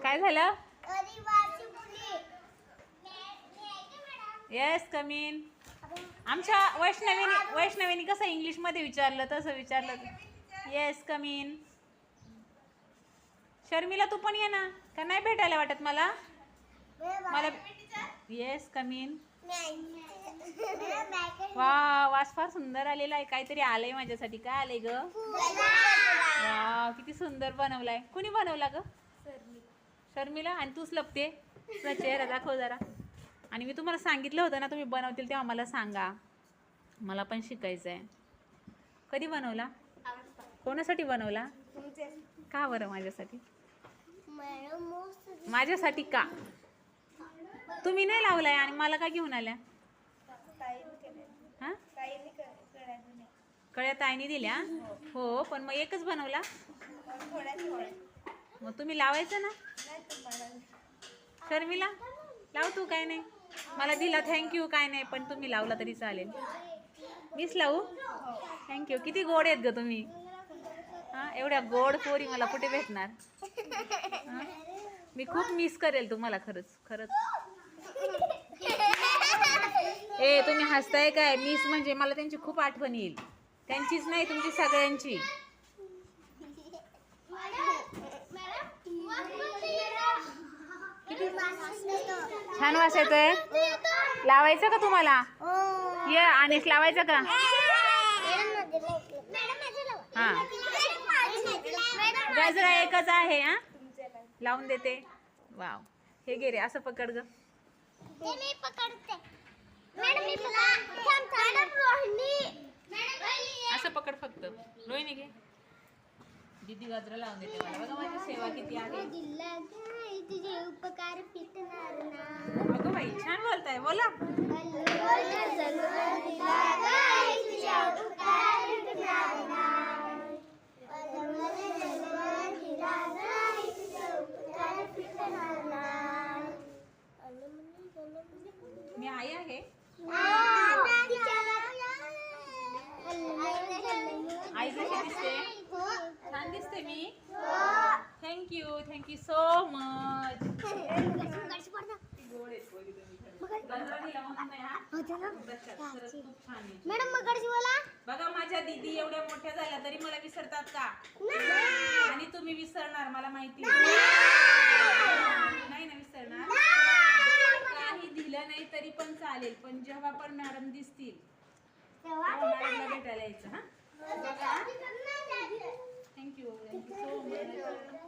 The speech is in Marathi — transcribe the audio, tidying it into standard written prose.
काय झालं? Yes come in. आमच्या वैष्णवीने कसं इंग्लिशमध्ये विचारलं तसं विचारलं. Yes come in. शर्मिला तू पण ये ना. का नाही भेटायला वाटत मला? Yes come in. वा वास फार सुंदर आलेला आहे. काहीतरी आलंय माझ्यासाठी. काय आलंय ग? वा किती सुंदर बनवलाय. कुणी बनवला ग? शर्मिला. आणि तूच लपते. तुझा चेहरा दाखव जरा. आणि मी तुम्हाला सांगितलं होतं ना तुम्ही बनवतील तेव्हा मला सांगा. मला पण शिकायचं आहे. कधी बनवला? कोणासाठी बनवला? का बरं माझ्यासाठी? माझ्यासाठी का? तुम्ही नाही लावलाय आणि मला का घेऊन आल्या? हा कळ्या ताईने दिल्या. हो पण मग एकच बनवला. मग तुम्ही लावायचं ना. शर्मिला लाव तू. काय नाही मला दिला थँक्यू. काय नाही पण तुम्ही लावला तरी चालेल. मीच लावू. थँक्यू. किती गोड आहेत ग तुम्ही. हां एवढ्या गोड पोरी मला कुठे भेटणार. मी खूप मिस करेल तुम्हाला. खरंच खरंच. ए तुम्ही हसताय काय? मिस म्हणजे मला त्यांची खूप आठवण येईल. त्यांचीच नाही तुमची सगळ्यांची. छान वास येतोय. लावायचं का तुम्हाला? ये अनिश लावायचं का? हा गजरा एकच आहे. हा लावून देते. वाव हे घे रे. असं पकड ग. असं पकड फक्त. रोहिणी घे. दीदी गजरा लावून देते मला. बघा माझी सेवा किती आहे. बघा बाई छान बोलताय. बोला. मी आई आहे. आई कशी दिसते? छान दिसते मी. Thank you thank you so much. बघा माझ्या दीदी एवढ्या मोठ्या झाल्या तरी मला विसरतात का? आणि तुम्ही विसरणार मला माहिती. नाही ना विसरणार. काही दिलं नाही तरी पण चालेल. पण जेव्हा पण मॅडम दिसतील मॅडमला भेटायला यायचं. हा थँक्यू थँक्यू सो मच.